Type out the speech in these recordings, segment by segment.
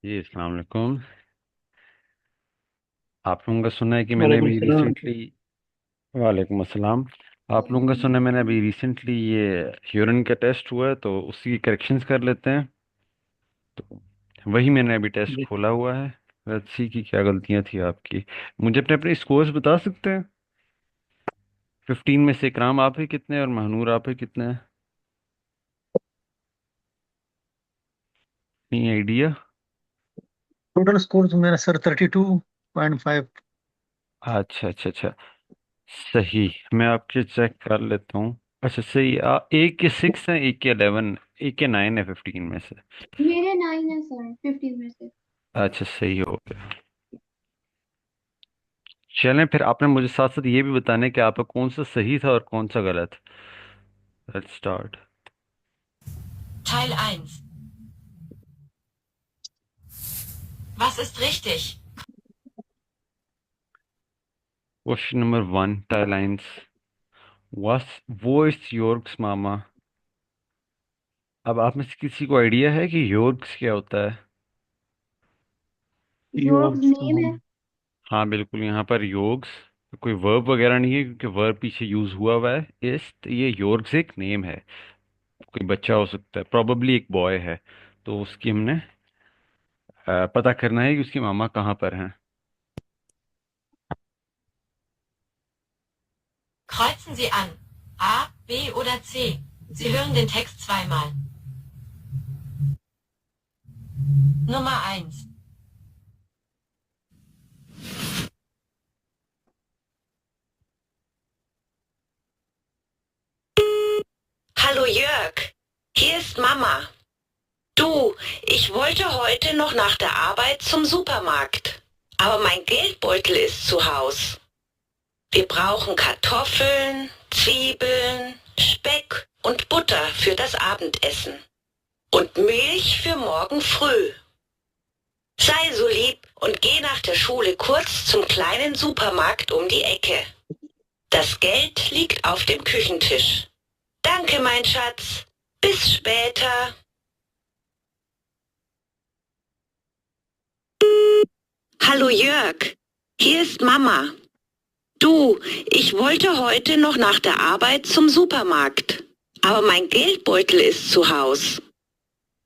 जी अस्सलाम वालेकुम। आप लोगों का सुना है कि मैंने वालेकुम अभी सलाम। रिसेंटली। वालेकुम अस्सलाम। आप लोगों का सुना है मैंने अभी रिसेंटली ये यूरिन का टेस्ट हुआ है, तो उसकी करेक्शंस कर लेते हैं। तो वही मैंने अभी टेस्ट जी, खोला हुआ है। लेट्स सी की क्या गलतियां थी आपकी। मुझे अपने अपने स्कोर्स बता सकते हैं? 15 में से इकराम आप ही कितने और महनूर आप ही कितने हैं? नहीं आइडिया। टोटल स्कोर तो मेरा सर 32.5। अच्छा अच्छा अच्छा। सही। मैं आपके चेक कर लेता हूँ। अच्छा सही। एक के 6 है, एक के 11, एक के 9 है 15 में से। मेरे 9 है सर 15 में से। अच्छा सही हो गया। चलें फिर, आपने मुझे साथ साथ ये भी बताना है कि आपका कौन सा सही था और कौन सा गलत। Let's start. Teil 1. Was ist richtig? Question number 1, टाइलाइंस। वस वो इज योर्क्स मामा। अब आप में से किसी को आइडिया है कि योर्क्स क्या होता है? योर्क्स योर्क्स नेम है। हाँ बिल्कुल, यहाँ पर योर्क्स कोई वर्ब वगैरह नहीं है, क्योंकि वर्ब पीछे यूज हुआ हुआ है। इस ये योर्क्स एक नेम है। कोई बच्चा हो सकता है, प्रोबेबली एक बॉय है। तो उसकी हमने पता करना है कि उसकी मामा कहाँ पर हैं। Kreuzen Sie an. A, B oder C. Sie hören den Text zweimal. Nummer 1. Hallo Jörg, hier ist Mama. Du, ich wollte heute noch nach der Arbeit zum Supermarkt. Aber mein Geldbeutel ist zu Haus. Wir brauchen Kartoffeln, Zwiebeln, Speck und Butter für das Abendessen. Und Milch für morgen früh. Sei so lieb und geh nach der Schule kurz zum kleinen Supermarkt um die Ecke. Das Geld liegt auf dem Küchentisch. Danke, mein Schatz. Bis später. Hallo Jörg, hier ist Mama. Du, ich wollte heute noch nach der Arbeit zum Supermarkt. Aber mein Geldbeutel ist zu Haus.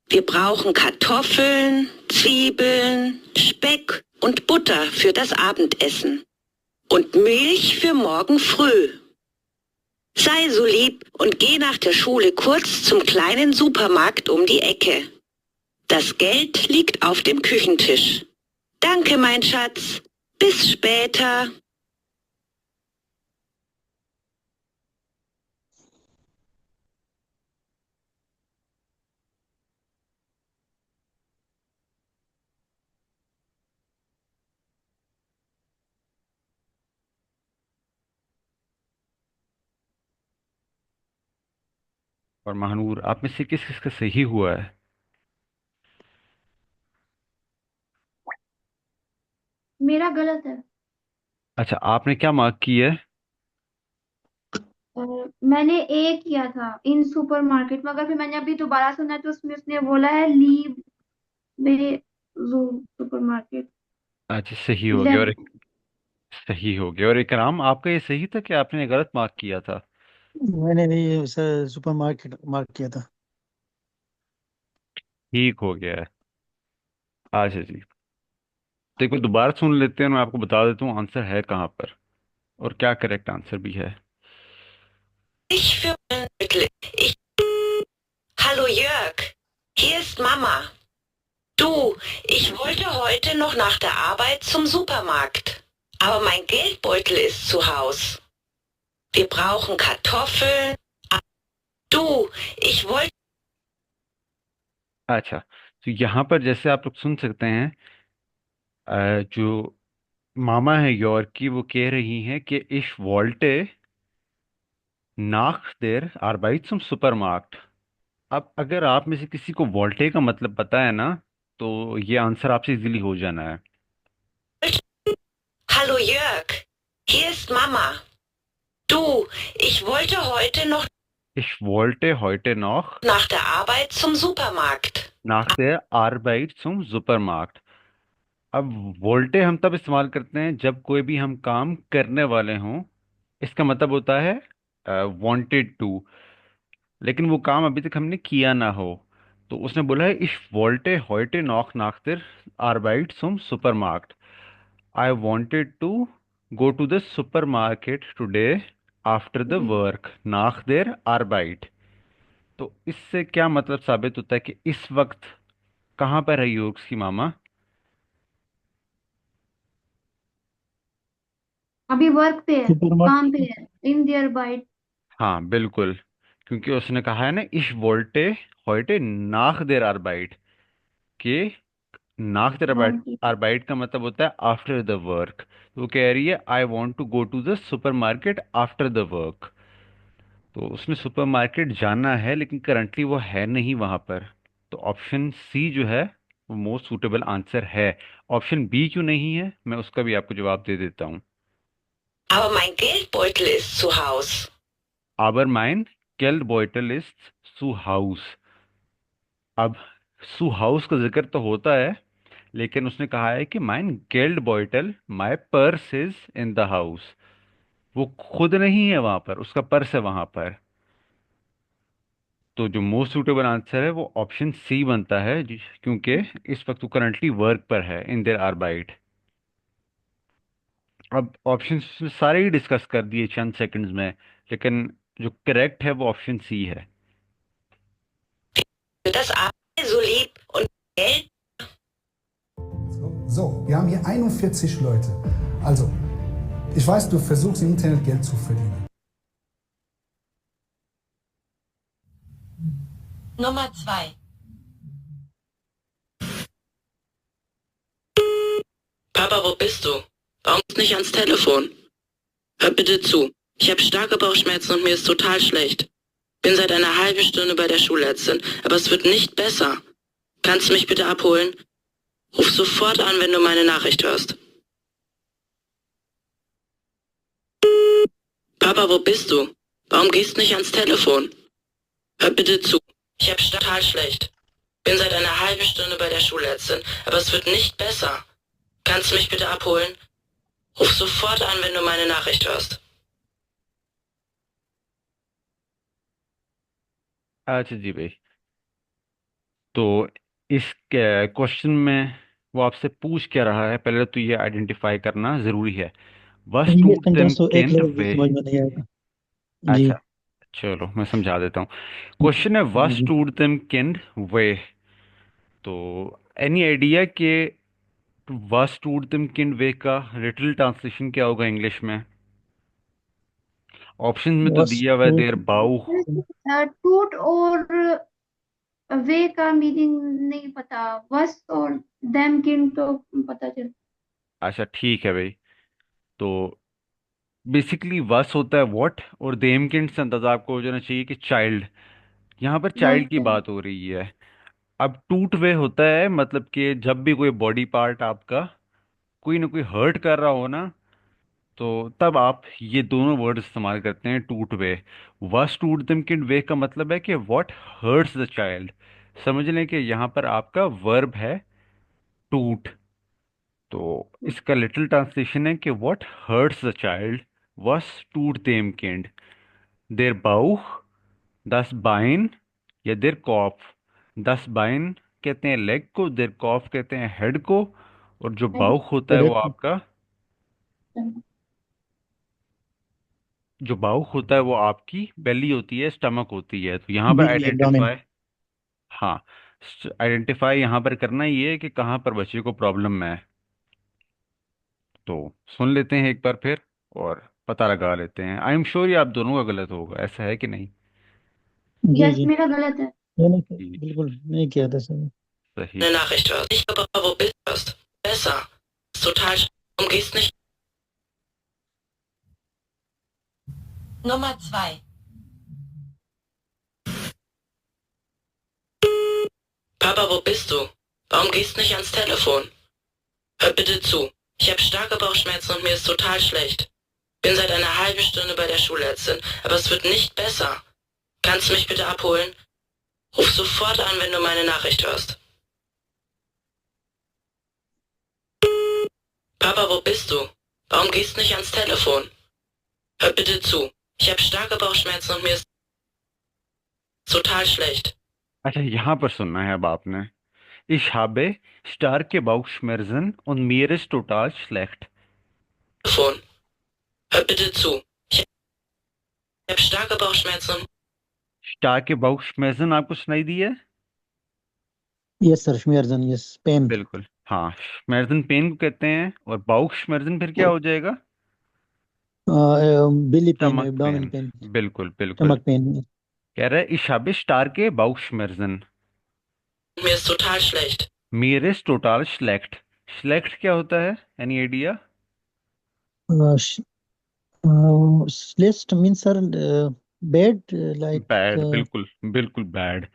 Wir brauchen Kartoffeln, Zwiebeln, Speck und Butter für das Abendessen. Und Milch für morgen früh. Sei so lieb und geh nach der Schule kurz zum kleinen Supermarkt um die Ecke. Das Geld liegt auf dem Küchentisch. Danke, mein Schatz. Bis später. और महानूर, आप में से किस किस का सही हुआ है? मेरा गलत है। अच्छा, आपने क्या मार्क की है? मैंने ए किया था इन सुपरमार्केट, मगर फिर मैंने अभी दोबारा सुना तो उसमें उसने बोला है लीव में जो सुपरमार्केट अच्छा सही हो गया। 11। सही हो गया। और इकराम, आपका ये सही था कि आपने गलत मार्क किया था? मैंने नहीं सर सुपर मार्केट मार्क किया था। ठीक हो गया है। अच्छा जी। तो एक बार दोबारा सुन लेते हैं, मैं आपको बता देता हूँ आंसर है कहाँ पर और क्या करेक्ट आंसर भी है। Ich für ich. Hallo Jörg, hier ist Mama. Du, ich wollte heute noch nach der Arbeit zum Supermarkt. Aber mein Geldbeutel ist zu Haus. Wir brauchen Kartoffeln. Du, ich wollte. अच्छा, तो यहाँ पर जैसे आप लोग सुन सकते हैं, जो मामा है यॉर्क की, वो कह रही हैं कि इश वॉल्टे नाख देर आर्बाइट zum सुपरमार्केट। अब अगर आप में से किसी को वोल्टे का मतलब पता है ना, तो ये आंसर आपसे इजीली हो जाना है। Hallo Jörg, hier ist Mama. Du, ich wollte heute noch. Ich wollte heute noch nach der Arbeit zum Supermarkt. nach der Arbeit zum Supermarkt। अब वोल्टे हम तब इस्तेमाल करते हैं जब कोई भी हम काम करने वाले हों। इसका मतलब होता है वांटेड टू, लेकिन वो काम अभी तक हमने किया ना हो। तो उसने बोला है ich wollte heute noch nach der Arbeit zum Supermarkt। I wanted to go to the supermarket today after the work nach der Arbeit। तो इससे क्या मतलब साबित होता है कि इस वक्त कहाँ पर है यूर्क्स की मामा? अभी वर्क पे है, काम पे सुपरमार्केट। है, इन देयर बाइट। हाँ बिल्कुल, क्योंकि उसने कहा है ना ich wollte heute nach der Arbeit, कि nach der Arbeit, wanted. Arbeit का मतलब होता है आफ्टर द वर्क। तो वो कह रही है I want to go to the supermarket after the work. तो उसने सुपरमार्केट जाना है लेकिन करंटली वो है नहीं वहां पर। तो ऑप्शन सी जो है वो मोस्ट सूटेबल आंसर है। ऑप्शन बी क्यों नहीं है, मैं उसका भी आपको जवाब दे देता हूँ। Aber mein Geldbeutel ist zu Haus. Aber mein Geldbeutel ist zu Haus। अब सु हाउस का जिक्र तो होता है, लेकिन उसने कहा है कि माइन गेल्ड बॉयटल my purse is in the house. वो खुद नहीं है वहां पर, उसका पर्स है वहां पर। तो जो मोस्ट सूटेबल आंसर है वो ऑप्शन सी बनता है, क्योंकि इस वक्त वो करंटली वर्क पर है इन देयर आर्बाइट। अब ऑप्शन सारे ही डिस्कस कर दिए चंद सेकंड्स में, लेकिन जो करेक्ट है वो ऑप्शन सी है। Das Arbeit so lieb und Geld. So, wir haben hier 41 Leute. Also, ich weiß, du versuchst im Internet Geld zu verdienen. Nummer 2. Papa, wo bist du? Warum gehst du nicht ans Telefon? Hör bitte zu. Ich habe starke Bauchschmerzen und mir ist total schlecht. Bin seit einer halben Stunde bei der Schulärztin, aber es wird nicht besser. Kannst du mich bitte abholen? Ruf sofort an, wenn du meine Nachricht hörst. Papa, wo bist du? Warum gehst du nicht ans Telefon? Hör bitte zu. Ich habe total schlecht. Bin seit einer halben Stunde bei der Schulärztin, aber es wird nicht besser. Kannst du mich bitte abholen? Ruf sofort an, wenn du meine Nachricht hörst. अच्छा जी भाई, तो इस question में वो आपसे पूछ क्या रहा है, पहले तो ये आइडेंटिफाई करना जरूरी है। वस ये टूट देम सेंटेंस तो एक किंड लफ्ज भी वे। समझ में नहीं आएगा। जी। अच्छा, चलो मैं समझा देता हूँ। क्वेश्चन है वस जी। टूट देम किंड वे। तो एनी आइडिया कि वस टूट देम किंड वे का लिटिल ट्रांसलेशन क्या होगा इंग्लिश में? ऑप्शन में तो बस दिया हुआ है देयर बाउ। टूट और वे का मीनिंग नहीं पता, वस और देम किन तो पता चल। अच्छा ठीक है भाई, तो बेसिकली वस होता है व्हाट, और देम किंड से अंदाजा आपको हो जाना चाहिए कि चाइल्ड। यहाँ पर चाइल्ड की बस बात हो रही है। अब टूट वे होता है मतलब कि जब भी कोई बॉडी पार्ट आपका कोई ना कोई हर्ट कर रहा हो ना, तो तब आप ये दोनों वर्ड इस्तेमाल करते हैं टूट वे। वस टूट देम किड वे का मतलब है कि व्हाट हर्ट्स द चाइल्ड। समझ लें कि यहाँ पर आपका वर्ब है टूट। तो इसका लिटिल ट्रांसलेशन है कि व्हाट हर्ट्स द चाइल्ड वस टूट देम किड, देयर बाउह, दस बाइन, या देयर कॉफ। दस बाइन कहते हैं लेग को, देयर कॉफ कहते हैं हेड को, और जो बाउख होता है वो करेक्ट। आपका, जो बाउख होता है वो आपकी बेली होती है, स्टमक होती है। तो यहाँ पर बेली एब्डोमेन। आइडेंटिफाई, हाँ, आइडेंटिफाई यहाँ पर करना ये है कि कहाँ पर बच्चे को प्रॉब्लम है। तो सुन लेते हैं एक बार फिर और पता लगा लेते हैं। आई एम श्योर ये आप दोनों का गलत होगा, ऐसा है कि नहीं? जी यस, जी। मेरा गलत है। मैंने जी, बिल्कुल नहीं किया था सर। सही। Eine Nachricht hörst. Ich glaube, wo bist du? Besser. Ist total warum gehst nicht. Nummer 2. Papa, wo bist du? Warum gehst du nicht ans Telefon? Hör bitte zu. Ich habe starke Bauchschmerzen und mir ist total schlecht. Bin seit einer halben Stunde bei der Schulärztin, aber es wird nicht besser. Kannst du mich bitte abholen? Ruf sofort an, wenn du meine Nachricht hörst. Papa, wo bist du? Warum gehst du nicht ans Telefon? Hör bitte zu. Ich habe starke Bauchschmerzen und mir ist total schlecht. अच्छा, यहाँ पर सुनना है अब आपने। Ich habe starke Bauchschmerzen und mir ist total schlecht। Telefon. Hör bitte zu. Ich habe starke Bauchschmerzen und Starke Bauchschmerzen आपको सुनाई दी है? यस सर, श्मेरजन, यस, पेन। बिल्कुल, हाँ, श्मेर्जन पेन को कहते हैं। और बाउक्श्मेर्जन फिर क्या हो जाएगा? Belly pain, stomach abdominal pain. Pain, बिल्कुल बिल्कुल। Stomach pain. कह रहा है ich habe starke Bauchschmerzen। mir ist total schlecht. Mir ist total schlecht। schlecht क्या होता है? Any idea? स्लेस्ट mean sir bad, like. Bad, बिल्कुल बिल्कुल bad.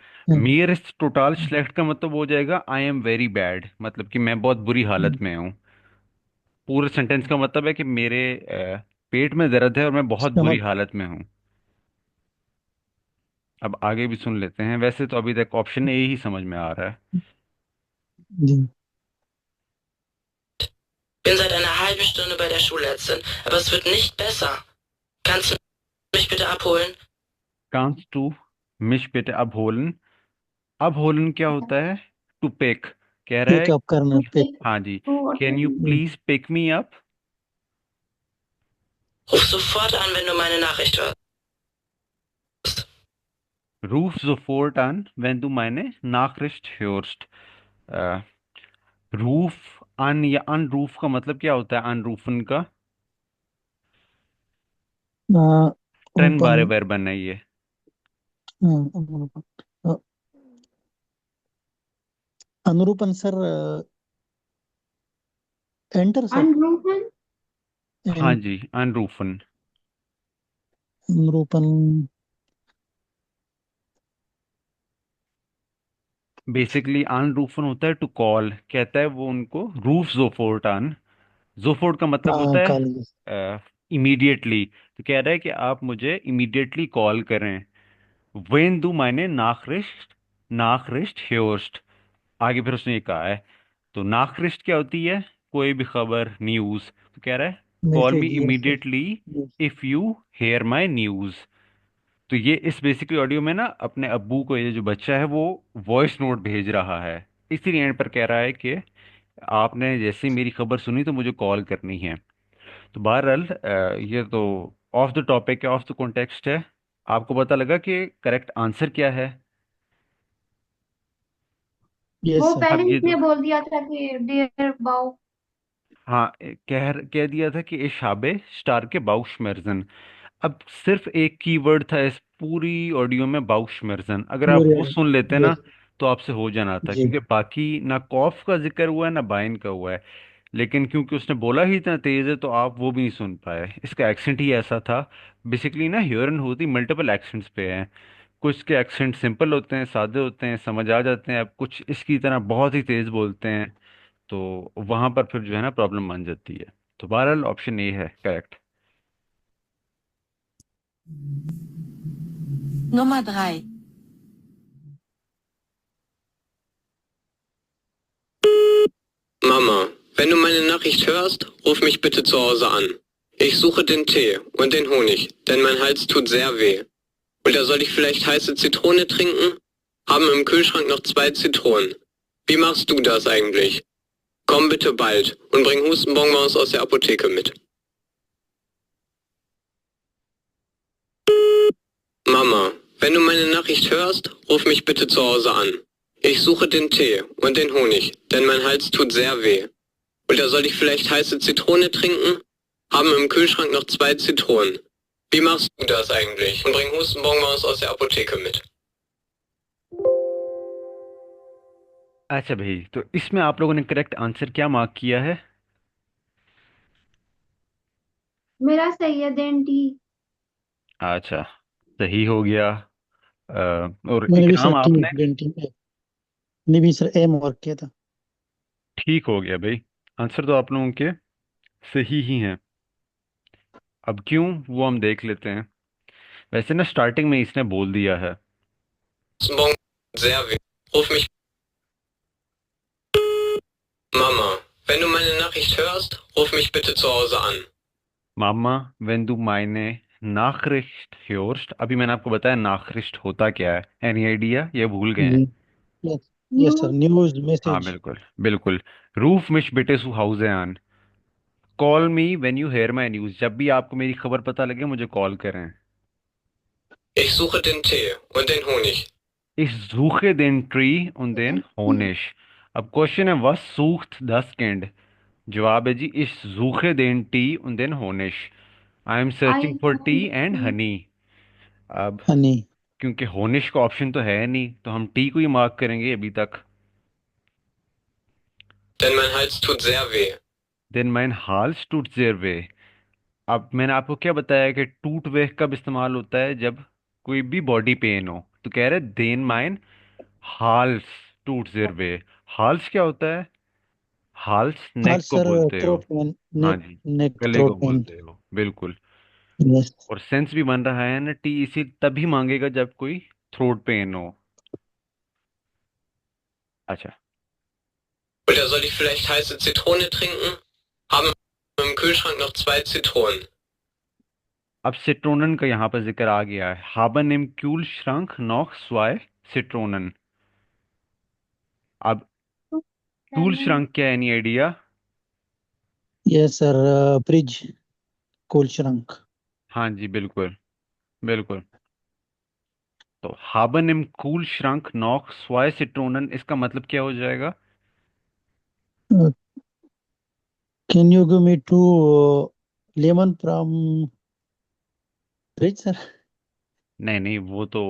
Mir ist total schlecht का मतलब हो जाएगा आई एम वेरी बैड, मतलब कि मैं बहुत बुरी हालत में हूँ। पूरे सेंटेंस का मतलब है कि मेरे पेट में दर्द है और मैं बहुत बुरी स्टमक। हालत में हूँ। अब आगे भी सुन लेते हैं। वैसे तो अभी तक ऑप्शन ए ही समझ में आ रहा है। जी। Bin seit einer halben Stunde bei der Schulärztin, aber es wird nicht besser. Kannst du mich bitte abholen? Kannst du mich bitte abholen? abholen क्या होता है? To pick. कह रहा है पिकअप करना, पिक। हाँ जी। तो can you please pick me up? Ruf sofort an, wenn du meine Nachricht hörst. Ruf sofort an, wenn du meine Nachricht hörst। रूफ अन या अनरूफ का मतलब क्या होता है? अनरूफन का ट्रेन ओपन। बारे वर्बन है ये। अनुरूपन सर, एंटर सर। अनरूपन। हाँ जी, अनरूफन। अनुरूपन। बेसिकली अनरूफन होता है टू कॉल। कहता है वो उनको रूफ जोफोर्ट अन। जोफोर्ट का मतलब होता कॉलेज। है इमीडिएटली। तो कह रहा है कि आप मुझे इमीडिएटली कॉल करें। वेन दू मायने नाखरिस्ट, नाखरिस्ट ह्योस्ट। आगे फिर उसने ये कहा है। तो नाखरिस्ट क्या होती है? कोई भी खबर, न्यूज। तो कह रहा है call me message, yes. Immediately if you hear my news. तो ये इस बेसिकली ऑडियो में ना अपने अब्बू को, ये जो बच्चा है वो वॉइस नोट भेज रहा है। इसी एंड पर कह रहा है कि आपने जैसे ही मेरी खबर सुनी तो मुझे कॉल करनी है। तो बहरहाल ये तो ऑफ द टॉपिक है, ऑफ द कॉन्टेक्स्ट है। आपको पता लगा कि करेक्ट आंसर क्या है? यस वो सर। पहले अब ये इसने तो बोल दिया था कि डियर बाउ। हाँ, कह दिया था कि ich habe starke Bauchschmerzen। अब सिर्फ एक कीवर्ड था इस पूरी ऑडियो में, बाउशमर्जन। अगर आप वो सुन लेते ना यस। तो आपसे हो जाना था, जी। क्योंकि बाकी ना कॉफ का जिक्र हुआ है ना बाइन का हुआ है। लेकिन क्योंकि उसने बोला ही इतना तेज है तो आप वो भी नहीं सुन पाए। इसका एक्सेंट ही ऐसा था। बेसिकली ना हियरन होती मल्टीपल एक्सेंट्स पे है। कुछ के एक्सेंट सिंपल होते हैं, सादे होते हैं, समझ आ जाते हैं। अब कुछ इसकी तरह बहुत ही तेज बोलते हैं, तो वहां पर फिर जो है ना प्रॉब्लम बन जाती है। तो बहरहाल ऑप्शन ए है correct. Nummer 3. Mama, wenn du meine Nachricht hörst, ruf mich bitte zu Hause an. Ich suche den Tee und den Honig, denn mein Hals tut sehr weh. Oder soll ich vielleicht heiße Zitrone trinken? Haben im Kühlschrank noch 2 Zitronen. Wie machst du das eigentlich? Komm bitte bald und bring Hustenbonbons aus der Apotheke mit. Mama, wenn du meine Nachricht hörst, ruf mich bitte zu Hause an. Ich suche den Tee und den Honig, denn mein Hals tut sehr weh. Oder soll ich vielleicht heiße Zitrone trinken? Haben im Kühlschrank noch 2 Zitronen. Wie machst du das eigentlich? Und bring Hustenbonbons aus der Apotheke mit. अच्छा भाई, तो इसमें आप लोगों ने correct answer क्या mark किया है? मेरा सही है, देन टी। अच्छा, सही हो गया। और मैंने भी सर इकराम टी, आपने? ग्रीन टी ने भी सर ए मार्क किया था। ठीक हो गया भाई। आंसर तो आप लोगों के सही ही हैं। अब क्यों, वो हम देख लेते हैं। वैसे ना स्टार्टिंग में इसने बोल दिया है। Morgen sehr weh. Ruf mich. Mama, wenn du meine Nachricht hörst, ruf mich bitte zu Hause an. Mama when दू मायने नाखरिस्ट hörst। अभी मैंने आपको बताया नाखरिस्ट होता क्या है, एनी आइडिया, ये भूल गए हैं? Yes, new yes, sir. News हाँ message. बिल्कुल बिल्कुल। रूफ मिश बिटे सु हाउसे आन। Call me when you hear my news. जब भी आपको मेरी खबर पता लगे मुझे कॉल करें। Ich suche den Tee und den Honig. Ich suche den Tree und den Honig। अब क्वेश्चन है was sucht das Kind। जवाब है जी ich suche den Tee und den Honig। I am I searching for tea and honey। अब Honey. क्योंकि होनिश का option तो है नहीं तो हम टी को ही मार्क करेंगे अभी तक। Denn mein Hals tut sehr weh. देन माइन हाल्स टूट देयर वे। अब मैंने आपको क्या बताया कि टूट वे कब इस्तेमाल होता है, जब कोई भी बॉडी पेन हो। तो कह रहे देन माइन हाल्स टूट देयर वे। हाल्स क्या होता है? हाल्स नेक Hals, को sir. बोलते हो। Throat pain. हाँ Neck, जी, neck, गले को throat pain. बोलते हो बिल्कुल। Yes. और सेंस भी बन रहा है ना, टी इसी तभी मांगेगा जब कोई थ्रोट पेन हो। अच्छा, Oder soll ich vielleicht heiße Zitrone trinken? Haben im Kühlschrank noch 2 Zitronen. अब सिट्रोनन का यहाँ पर जिक्र आ गया है। haben im Kühlschrank noch zwei Zitronen। अब Kühlschrank क्या है, any idea? Yes, sir. Fridge. Cool shrunk. हाँ जी बिल्कुल बिल्कुल। तो haben im Kühlschrank noch zwei Zitronen, इसका मतलब क्या हो जाएगा? Uh, can you give me two lemon from fridge, sir? नहीं नहीं, वो तो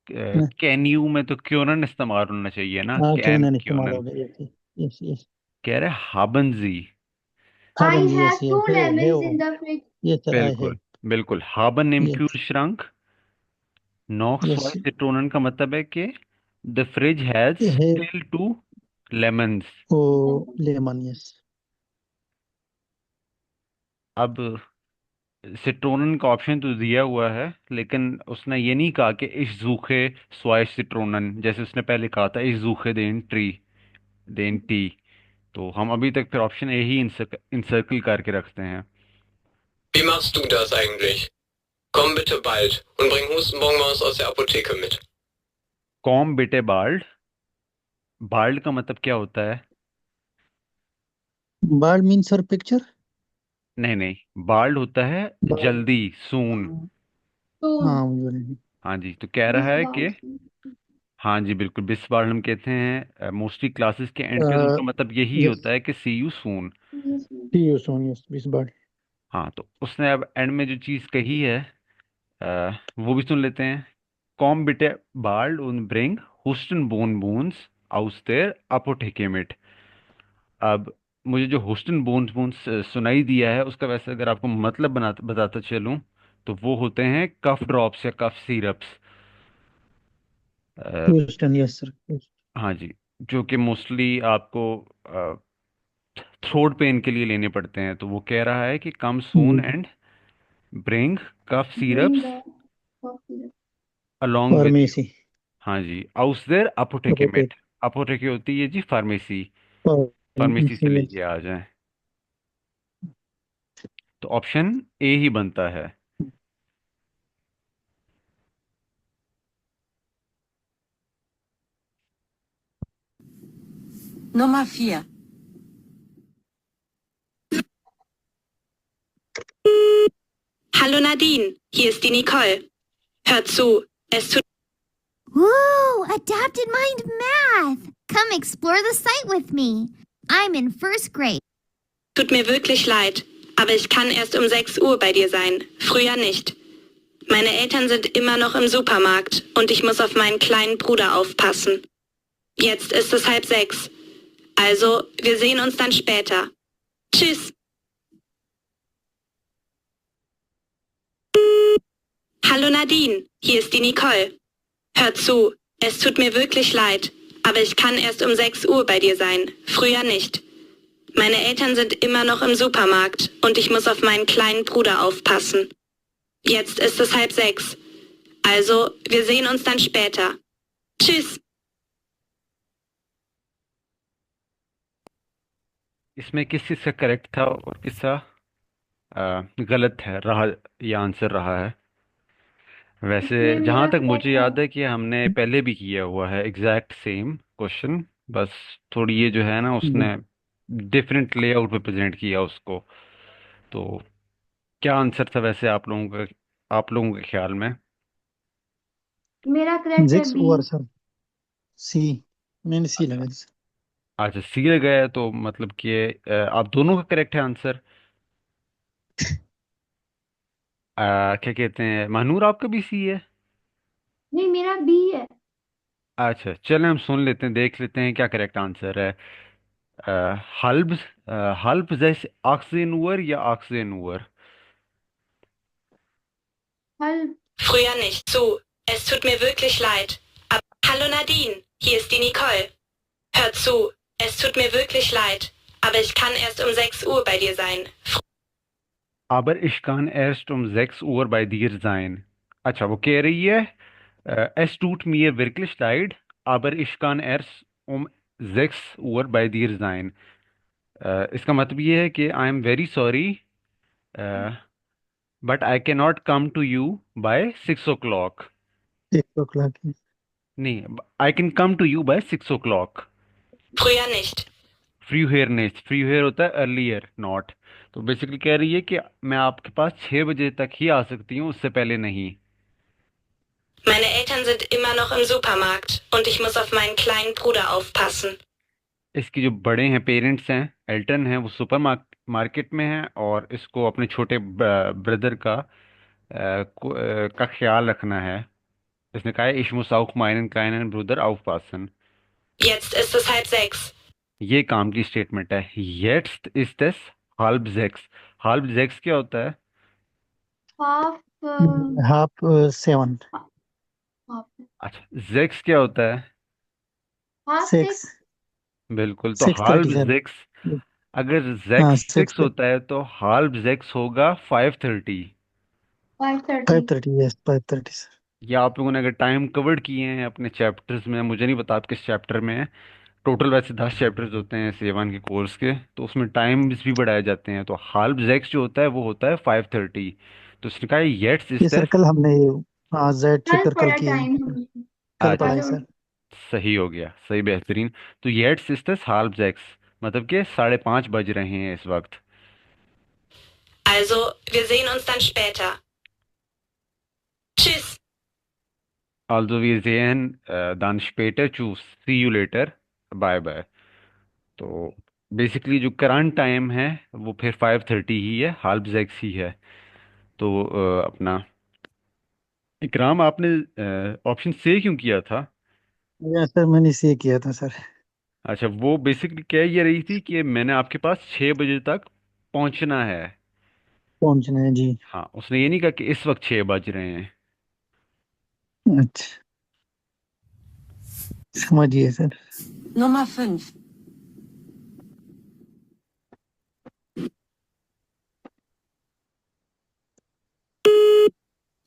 हाँ, कैन यू में तो क्योरन इस्तेमाल होना चाहिए ना, क्यों कैन नहीं इस्तेमाल हो क्योरन। गया? Yes, yes, yes. कह रहे haben Sie। I Haben Sie? Have Yes, yes. Two Hey, lemons oh. In the fridge. Yes, sir. I बिल्कुल have. बिल्कुल। haben im Yes, Kühlschrank noch zwei yes. Zitronen का मतलब है कि the fridge has Have still two lemons। lemon. Yes. अब सिट्रोनन का option तो दिया हुआ है, लेकिन उसने ये नहीं कहा कि इस जूखे स्वाइस सिट्रोनन, जैसे उसने पहले कहा था इस जूखे देन ट्री देन टी। तो हम अभी तक फिर ऑप्शन ए ही इंसर्कल करके रखते हैं। Wie machst du das eigentlich? Komm bitte bald und bring Hustenbonbons aus der Apotheke mit. कॉम बिटे बाल्ड। बाल्ड का मतलब क्या होता है? Bald means, sir, picture. नहीं नहीं, बाल्ड होता है Bald. जल्दी, सून। हाँ, मुझे नहीं. हाँ जी, तो कह रहा है कि हाँ जी बिल्कुल, बिस बार हम कहते हैं मोस्टली क्लासेस के एंड पे, तो Uh, उनका मतलब यही yes. होता है कि see you soon. See you soon. Yes, this bad. हाँ, तो उसने अब एंड में जो चीज़ कही है वो भी सुन लेते हैं। कॉम बिटे बाल्ड उन bring Houston bone bones aus der Apotheke mit। अब मुझे जो हुस्टन बोन्स बोन्स सुनाई दिया है उसका वैसे अगर आपको मतलब बताता चलूं तो वो होते हैं कफ ड्रॉप्स या कफ syrups. Houston. Yes, sir. Yes. हाँ जी, जो कि मोस्टली आपको थ्रोट पेन के लिए लेने पड़ते हैं। तो वो कह रहा है कि come soon and bring cough bring syrups the along with you. Pharmacy. हाँ जी, aus der Apotheke Apotheke. mit। अपोथेके होती है जी फार्मेसी। फार्मेसी से Pharmacy. Yes. लेके आ जाएं। तो ऑप्शन ए ही बनता है। Nummer 4. Hallo Nadine, hier ist die Nicole. Hör zu, es tut Woo! Adapted Mind Math! Come explore the site with me. I'm in first grade. mir wirklich leid, aber ich kann erst um 6 Uhr bei dir sein, früher nicht. Meine Eltern sind immer noch im Supermarkt und ich muss auf meinen kleinen Bruder aufpassen. Jetzt ist es 5:30. Also, wir sehen uns dann später. Tschüss. Hallo Nadine, hier ist die Nicole. Hör zu, es tut mir wirklich leid, aber ich kann erst um 6 Uhr bei dir sein, früher nicht. Meine Eltern sind immer noch im Supermarkt und ich muss auf meinen kleinen Bruder aufpassen. Jetzt ist es 5:30. Also, wir sehen uns dann später. Tschüss. इसमें किस चीज़ का correct था और किसका गलत है रहा, ये आंसर रहा है? वैसे इसमें जहाँ मेरा तक मुझे करेक्ट याद है कि हमने पहले भी किया हुआ है एग्जैक्ट सेम क्वेश्चन, बस थोड़ी ये जो है ना जी। उसने डिफरेंट लेआउट में प्रेजेंट किया उसको। तो क्या आंसर था वैसे आप लोगों के ख्याल में? मेरा करेक्ट है जिक्स बी। ओवर सर, सी, मैंने सी लगा दी सर। अच्छा, सी गया तो मतलब कि आप दोनों का करेक्ट है आंसर। क्या कहते हैं महानूर, आपका भी सी है? नहीं, मेरा बी है। अच्छा चलें, हम सुन लेते हैं, देख लेते हैं क्या करेक्ट आंसर है। halb halb sechs 18 Uhr या 18 Uhr? हल। Früher nicht zu. Es tut mir wirklich leid. Hallo Nadine, hier ist die Nicole. Hör zu, es tut mir wirklich leid. Aber ich kann erst um 6 Uhr bei dir sein. Aber ich kann erst um 6 Uhr bei dir sein. अच्छा, वो कह रही है es tut mir wirklich leid, aber ich kann erst um 6 Uhr bei dir sein. इसका मतलब ये है कि I am very sorry but I can not come to you by 6 o'clock। 6 o'clock। नहीं, I can come to you by 6 o'clock। Früher nicht. फ्रीवेयर नहीं, फ्रीवेयर होता है अर्लियर नॉट। तो बेसिकली कह रही है कि मैं आपके पास 6 बजे तक ही आ सकती हूँ, उससे पहले नहीं। Meine Eltern sind immer noch im Supermarkt und ich muss auf meinen kleinen Bruder aufpassen. इसके जो बड़े हैं पेरेंट्स हैं, एल्टन हैं, वो सुपर मार्केट में हैं और इसको अपने छोटे ब्रदर का ख्याल रखना है। इसने कहा है ich muss auch meinen kleinen Bruder aufpassen। Jetzt ist es 5:30. ये काम की स्टेटमेंट है। jetzt ist es halb sechs। halb sechs क्या होता है? हाफ। हाफ 7। हाफ। अच्छा, sechs क्या होता है? हाफ 6। 6। बिल्कुल, तो 6:30 halb सर। sechs। अगर हाँ, sechs six 6:30। होता है तो halb sechs होगा 5:30। 5:30। 5:30, यस 5:30 सर। या आप लोगों ने अगर टाइम कवर्ड किए हैं अपने चैप्टर्स में, मुझे नहीं पता आप किस चैप्टर में है। टोटल वैसे 10 चैप्टर्स होते हैं सेवन के कोर्स के, तो उसमें टाइम्स भी बढ़ाए जाते हैं। तो हाल्फ जेक्स जो होता है वो होता है 5:30। तो उसने कहा येट्स ये इज द। सर कल हमने, हाँ, जेड कल चैप्टर कल पढ़ा किया है, टाइम हमने। कल अच्छा, पढ़ा है चलो। सर। सही हो गया, सही, बेहतरीन। तो येट्स इज द हाल्फ जेक्स, मतलब कि 5:30 बज रहे हैं इस वक्त। Also, wir sehen uns dann später. Tschüss. Also wir sehen dann später, tschüss, see you later, bye bye. तो बेसिकली जो करंट टाइम है वो फिर 5:30 ही है, हाल्फ जेक्स ही है। तो अपना इकराम, आपने ऑप्शन से क्यों किया था? या सर मैंने इसे किया था सर। अच्छा, वो बेसिकली कह ये रही थी कि मैंने आपके पास 6 बजे तक पहुंचना है। पहुंचना है जी। हाँ, उसने ये नहीं कहा कि इस वक्त 6 बज रहे हैं। अच्छा, समझिए sir. Nummer 5.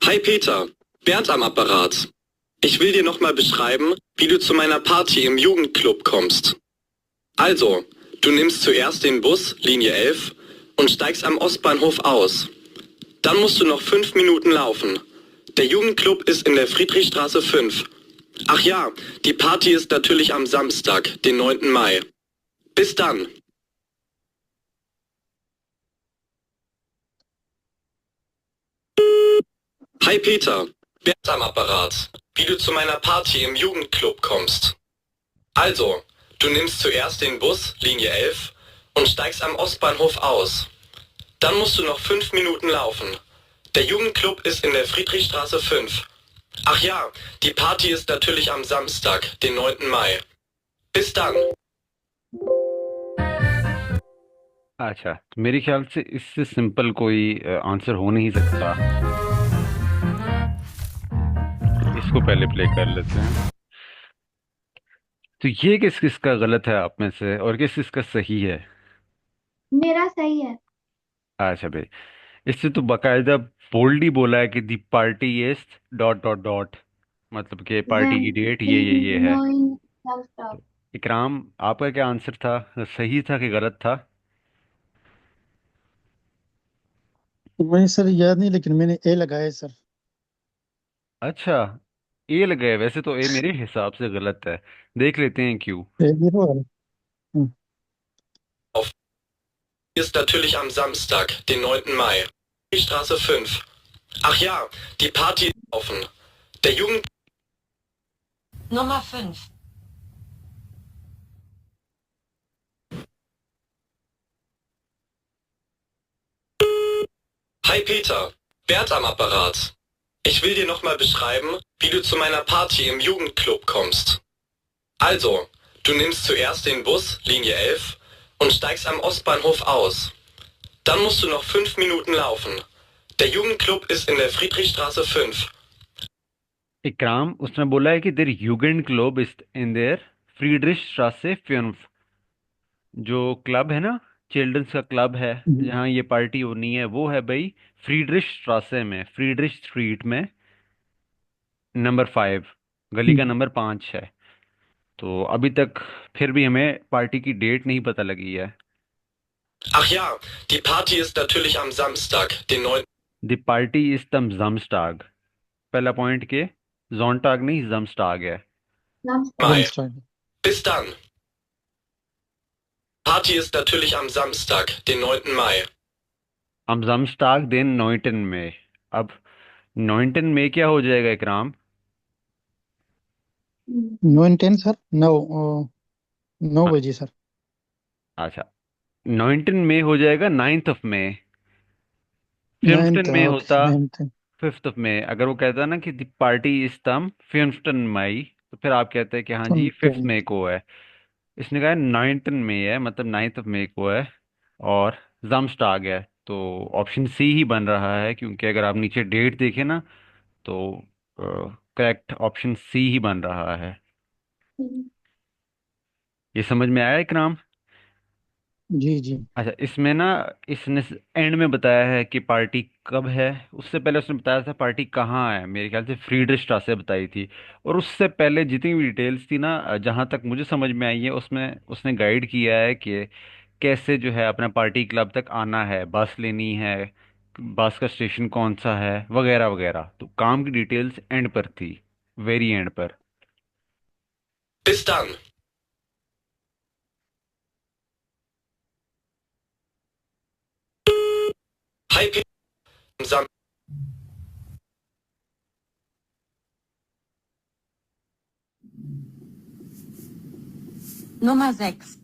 Hi Peter, Bernd am Apparat. Ich will dir nochmal beschreiben, wie du zu meiner Party im Jugendclub kommst. Also, du nimmst zuerst den Bus, Linie 11, und steigst am Ostbahnhof aus. Dann musst du noch 5 Minuten laufen. Der Jugendclub ist in der Friedrichstraße 5. Ach ja, die Party ist natürlich am Samstag, den 9. Mai. Bis dann. Hi Peter, Bernd am Apparat. Wie du zu meiner Party im Jugendclub kommst. Also, du nimmst zuerst den Bus, Linie 11, und steigst am Ostbahnhof aus. Dann musst du noch 5 Minuten laufen. Der Jugendclub ist in der Friedrichstraße 5. Ach ja, die Party ist natürlich am Samstag, den 9. Mai. Bis dann. अच्छा, तो मेरे ख्याल से इससे simple कोई answer हो नहीं सकता। इसको पहले प्ले कर लेते हैं। तो ये किस किस का गलत है आप में से और किस किस का सही है? मेरा सही है। अच्छा भाई, इससे तो बकायदा बोल्ड ही बोला है कि the party is dot dot dot, मतलब कि पार्टी की When डेट ये है। knowing some stuff. इकराम, आपका क्या आंसर था? सही था कि गलत था? वही सर याद नहीं, लेकिन मैंने ए लगाया है सर। अच्छा, ए लगा है। वैसे तो ए मेरे हिसाब से गलत है। देख लेते हैं क्यों। ए जीरो वाला। हम्म। Auf ist natürlich am Samstag, den 9. Mai. Die Straße 5. Ach ja, die Party ist offen. Der Jugend... Nummer 5. Hi Peter, Bert am Apparat. Ich will dir nochmal beschreiben, wie du zu meiner Party im Jugendclub kommst. Also, du nimmst zuerst den Bus, Linie 11, und steigst am Ostbahnhof aus. Dann musst du noch 5 Minuten laufen. Der Jugendclub ist in der Friedrichstraße 5. इकराम, उसने बोला है कि देर युगेंड club is in their फ्रीड्रिश स्ट्रासे 5। जो club है ना, children's का club है हम्म। जहाँ ये पार्टी होनी है, वो है भाई फ्रीड्रिश स्ट्रासे में, फ्रीड्रिश स्ट्रीट में, नंबर 5, गली का हम्म। नंबर 5 है। तो अभी तक फिर भी हमें पार्टी की डेट नहीं पता लगी है। Ach ja, die Party ist natürlich am Samstag, den 9. The party is तम जमस्टाग। पहला पॉइंट के जोंटाग नहीं, जमस्टाग है। Some stuff. Mai. Samstag। Bis dann. Party ist natürlich am Samstag, den 9. Mai. हम जमस्टाग देन नॉइटन में। अब नॉइटन में क्या हो जाएगा इकराम? 9 10 सर, 9 बजे सर। अच्छा, नॉइटन में हो जाएगा 9th of May। Fifteen 9th में ओके, होता 9th। 5th of May। अगर वो कहता ना कि द पार्टी इज तम 5th May, तो फिर आप कहते हैं कि हाँ जी 5th May को है। इसने कहा 9th में है, मतलब 9th of May को है, और जमस्टाग है। तो ऑप्शन सी ही बन रहा है, क्योंकि अगर आप नीचे डेट देखें ना, तो करेक्ट ऑप्शन सी ही बन रहा है। ये समझ में आया इकराम? जी जी। अच्छा, इसमें ना, इसने एंड में बताया है कि पार्टी कब है। उससे पहले उसने बताया था पार्टी कहाँ है, मेरे ख्याल से फ्रीड्रिशस्ट्रासे बताई थी। और उससे पहले जितनी भी डिटेल्स थी ना, जहाँ तक मुझे समझ में आई है, उसमें उसने गाइड किया है कि कैसे जो है अपना पार्टी क्लब तक आना है, बस लेनी है, बस का स्टेशन कौन सा है, वगैरह वगैरह। तो काम की डिटेल्स एंड पर थी, वेरी एंड पर। Bis dann. Hi Peter, am Sam Nummer 6.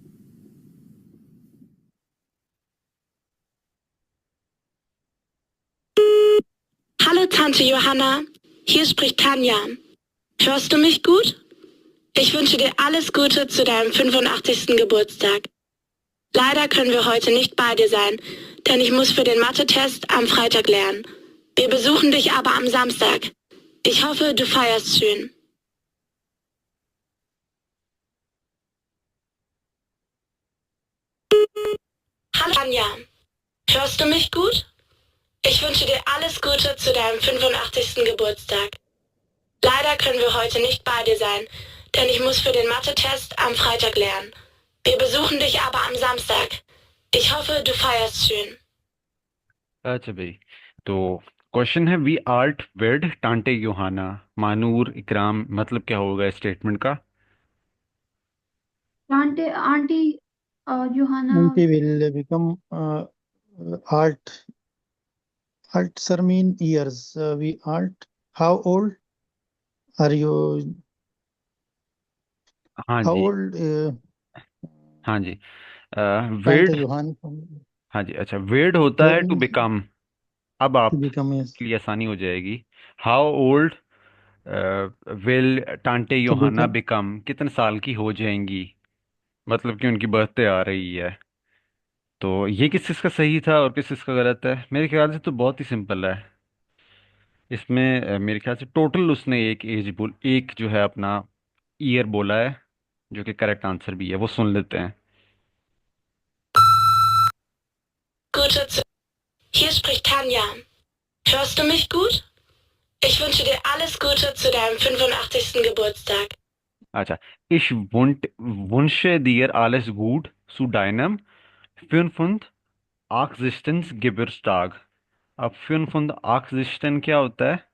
Hallo Tante Johanna, hier spricht Tanja. Hörst du mich gut? Ich wünsche dir alles Gute zu deinem 85. Geburtstag. Leider können wir heute nicht bei dir sein, denn ich muss für den Mathe-Test am Freitag lernen. Wir besuchen dich aber am Samstag. Ich hoffe, du feierst schön. Hallo Tanja, hörst du mich gut? Ich wünsche dir alles Gute zu deinem 85. Geburtstag. Leider können wir heute nicht bei dir sein, denn ich muss für den Mathe-Test am Freitag lernen. Wir besuchen dich aber am Samstag. Ich hoffe, du feierst schön. अच्छा भाई, तो question है we art वेड टांटे यूहाना, मानूर इकराम, मतलब क्या होगा इस statement का? Auntie Johanna. Auntie will become art. Art sir mean years. We art. How old are you? हाँ How जी, old? हाँ जी। Tante वेड, Johanna हाँ जी। अच्छा, वेड होता है टू will बिकम। अब आप become yes. के लिए आसानी हो जाएगी। हाउ ओल्ड विल टांटे To यूहाना become. बिकम, कितने साल की हो जाएंगी, मतलब कि उनकी बर्थडे आ रही है। तो ये किस किस का सही था और किस किस का गलत है? मेरे ख्याल से तो बहुत ही सिंपल है। इसमें मेरे ख्याल से टोटल उसने एक एज बोल, एक जो है अपना ईयर बोला है, जो कि करेक्ट आंसर भी है। वो सुन लेते हैं। Gute Z Hier spricht Tanja. Hörst du mich gut? Ich wünsche dir alles Gute zu deinem 85. Geburtstag. अच्छा, wünsche dir alles gut zu deinem 85. Geburtstag। अब 85 क्या होता है?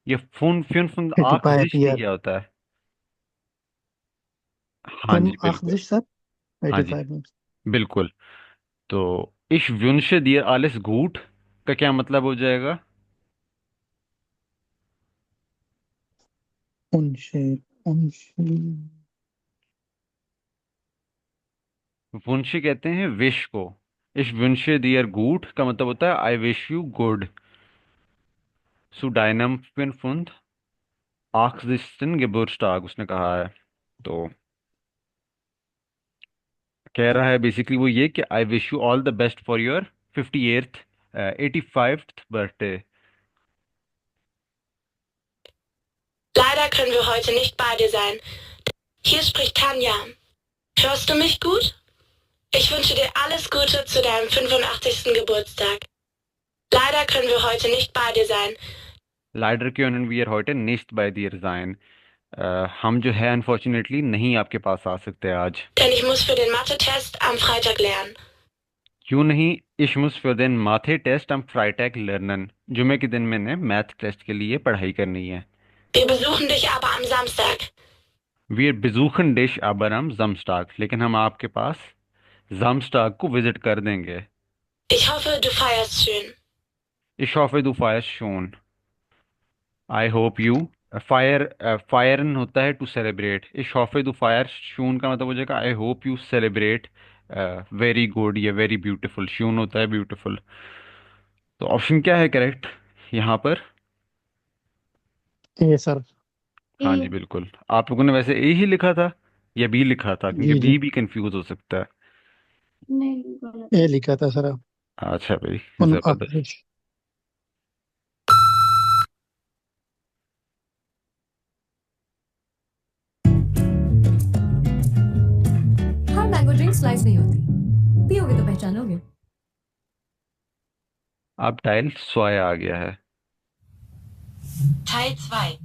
ये 85 85 year. क्या होता है? हाँ जी बिल्कुल। 85 sir. हाँ जी 85 means. बिल्कुल। तो ich wünsche dir alles gut का क्या मतलब हो जाएगा? उनसे वुंशे कहते हैं विश को। ich wünsche dir gut का मतलब होता है I wish you good. zu deinem 85. Geburtstag उसने कहा है। तो कह रहा है बेसिकली वो ये कि I wish you all the best for your 58th 85th birthday. Leider können wir heute nicht bei dir sein. Hier spricht Tanja. Hörst du mich gut? Ich wünsche dir alles Gute zu deinem 85. Geburtstag. Leider können wir heute nicht bei dir sein. Leider können wir heute nicht bei dir sein। हम जो है unfortunately नहीं आपके पास आ सकते आज। Denn ich muss für den Mathe-Test am Freitag lernen. क्यों नहीं? ich muss für den Mathe-Test am Freitag lernen। जुमे के दिन मैंने मैथ टेस्ट के लिए पढ़ाई करनी है। Wir besuchen dich aber am Samstag. Wir besuchen dich aber am Samstag। लेकिन हम आपके पास Samstag को विजिट कर देंगे। Ich hoffe, du feierst schön. Ich hoffe du feierst schon। I hope you फायर फायरन होता है to celebrate. ich hoffe du feierst schon का मतलब हो जाएगा I hope you celebrate very good या वेरी ब्यूटीफुल। शून होता है ब्यूटीफुल। तो ऑप्शन क्या है करेक्ट यहाँ पर? ए सर। हाँ जी ए। बिल्कुल। आप लोगों ने वैसे ए ही लिखा था या बी लिखा था? क्योंकि जी बी जी भी कंफ्यूज हो सकता है। नहीं, गलत ए है। लिखा था सर। अच्छा भाई उन जबरदस्त। हर मैंगो ड्रिंक स्लाइस नहीं होती, पियोगे तो पहचानोगे। अब टाइल स्वाय आ गया है। Teil 2.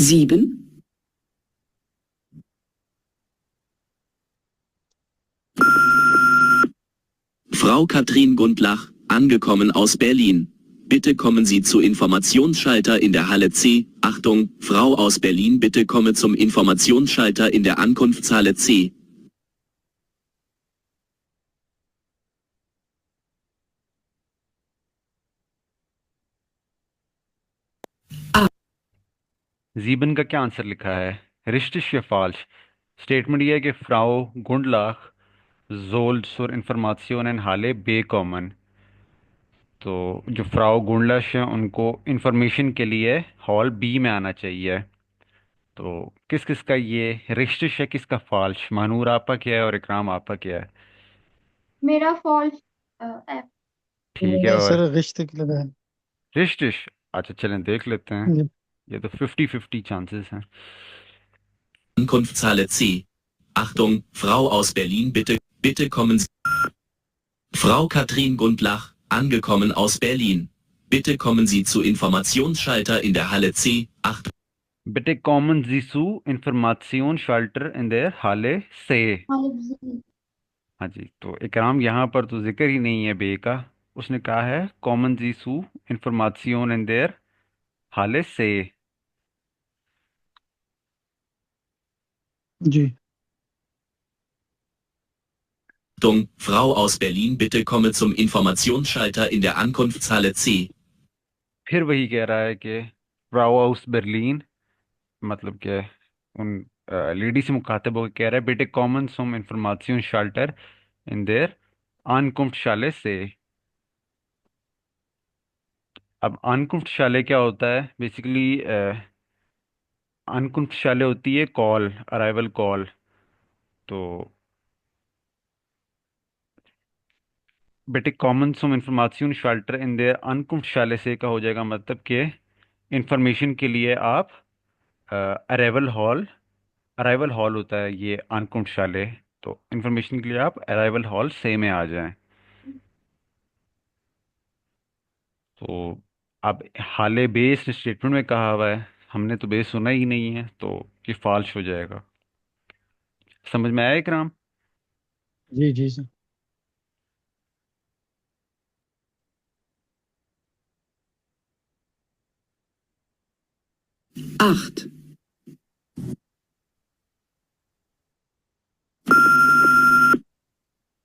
7. Frau Katrin Gundlach, angekommen aus Berlin. Bitte kommen Sie zu Informationsschalter in der Halle C. Achtung, Frau aus Berlin, bitte komme zum Informationsschalter in der Ankunftshalle C. जीबन का क्या आंसर लिखा है? रिश्तिश या फाल्श? स्टेटमेंट ये है कि फ्राउ गुंडलाख जोल्ड सुर इंफॉर्मेशन हाले बेकॉमन। तो जो फ्राउ गुंडलाश है उनको इंफॉर्मेशन के लिए हॉल बी में आना चाहिए। तो किस किस का ये रिश्तिश है, किसका फाल्श? मानूर आपका क्या है और इकराम आपका क्या है? मेरा फॉल्स एफ। ठीक है। और सर रिश्ते के लगा है। रिश्तिश? अच्छा चलें देख लेते हैं। जी। ये तो 50-50 चांसेस हैं। Ankunftshalle C. Achtung, Frau aus Berlin, bitte kommen Sie. Frau Katrin Gundlach, angekommen aus Berlin. Bitte kommen Sie zu Informationsschalter in der Halle C. Achtung. Bitte kommen Sie zu Informationsschalter in der Halle C। हाँ जी। तो इकराम यहाँ पर तो जिक्र ही नहीं है बे का। उसने कहा है कॉमन जी सू इंफॉर्मेशन इन देयर हाले से। जी। Achtung, Frau aus Berlin, bitte komme zum Informationsschalter in der Ankunftshalle C. फिर वही कह रहा है कि फ्राउ हाउस बर्लिन मतलब कि उन लेडी से मुखातिब होकर कह रहा है बेटे कॉमन सम इंफॉर्मेशन शाल्टर इन देयर अनकुम्फ्ट शाले से। अब अनकुम्फ्ट शाले क्या होता है? बेसिकली अनकुम्फ्ट शाले होती है कॉल, अराइवल कॉल। तो बेटे कॉमन सम इंफॉर्मेशन शाल्टर इन देयर अनकुम्फ्ट शाले से का हो जाएगा मतलब कि इंफॉर्मेशन के लिए आप अराइवल हॉल, अराइवल हॉल होता है ये अनकुम्फ्ट शाले। तो इंफॉर्मेशन के लिए आप अराइवल हॉल से में आ जाएं। तो अब हाले बेस स्टेटमेंट में कहा हुआ है, हमने तो बेस सुना ही नहीं है, तो ये फॉल्स हो जाएगा। समझ में आया इकराम? जी जी sir. 8.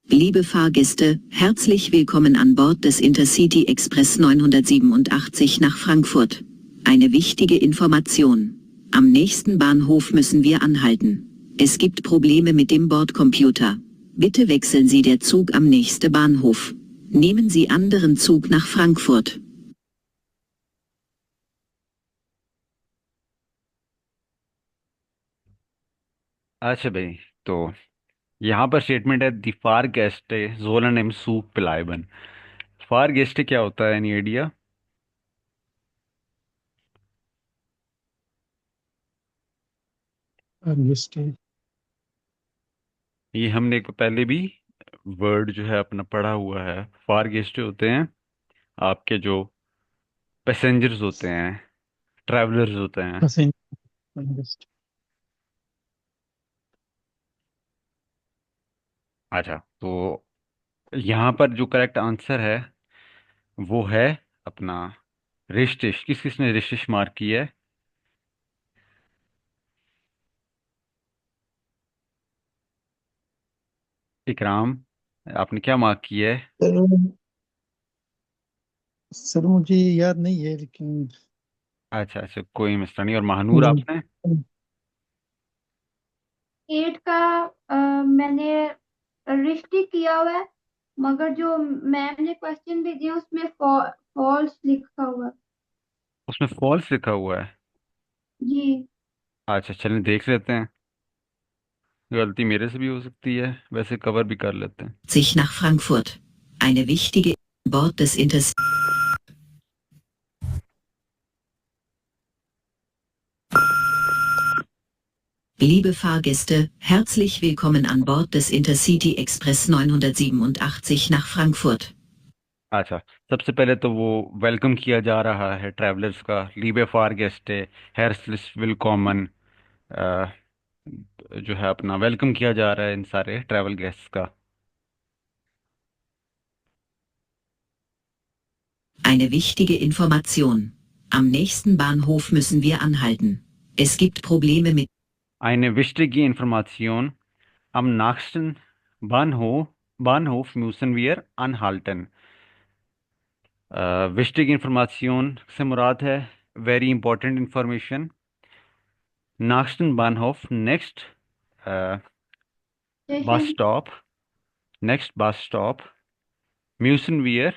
Liebe Fahrgäste, herzlich willkommen an Bord des Intercity Express 987 nach Frankfurt. Eine wichtige Information. Am nächsten Bahnhof müssen wir anhalten. Es gibt Probleme mit dem Bordcomputer. Bitte wechseln Sie der Zug am nächsten Bahnhof. Nehmen Sie anderen Zug nach Frankfurt. अच्छा भाई, तो यहाँ पर statement है दी फार गेस्टे Jolen M soup पिलाइबन। फार गेस्टे क्या होता है, any idea? Understand. ये हमने एक पहले भी वर्ड जो है अपना पढ़ा हुआ है। फार गेस्टे होते हैं आपके जो पैसेंजर्स होते हैं, ट्रैवलर्स होते हैं। अंडरस्टैंड। अच्छा, तो यहाँ पर जो करेक्ट आंसर है वो है अपना रिश्तिश। किस किसने रिश्तिश मार्क की है? इकराम, आपने क्या मार्क की है? सर सर मुझे याद नहीं है लेकिन अच्छा अच्छा, कोई मसला नहीं। और महानूर आपने? 8 का मैंने रिश्ती किया हुआ है, मगर जो मैम ने क्वेश्चन भी दिया उसमें फॉल्स लिखा हुआ है। उसमें फॉल्स लिखा हुआ है? जी। अच्छा, चलें देख लेते हैं। गलती मेरे से भी हो सकती है, वैसे कवर भी कर लेते हैं। Sich nach Frankfurt. Eine wichtige Bord des Intercity. Liebe Fahrgäste, herzlich willkommen an Bord des Intercity Express 987 nach Frankfurt. अच्छा, सबसे पहले तो वो वेलकम किया जा रहा है ट्रैवलर्स का, लीबे फार गेस्टे हेrzlich willkommen। जो है अपना वेलकम किया जा रहा है इन सारे ट्रैवल गेस्ट्स का। Eine wichtige Information. Am nächsten Bahnhof müssen wir anhalten. Es gibt Probleme mit Eine wichtige Information: am nächsten Bahnhof müssen wir anhalten। wichtige Information से मुराद है very important information. nächsten Bahnhof, next bus station. stop, next bus stop, müssen wir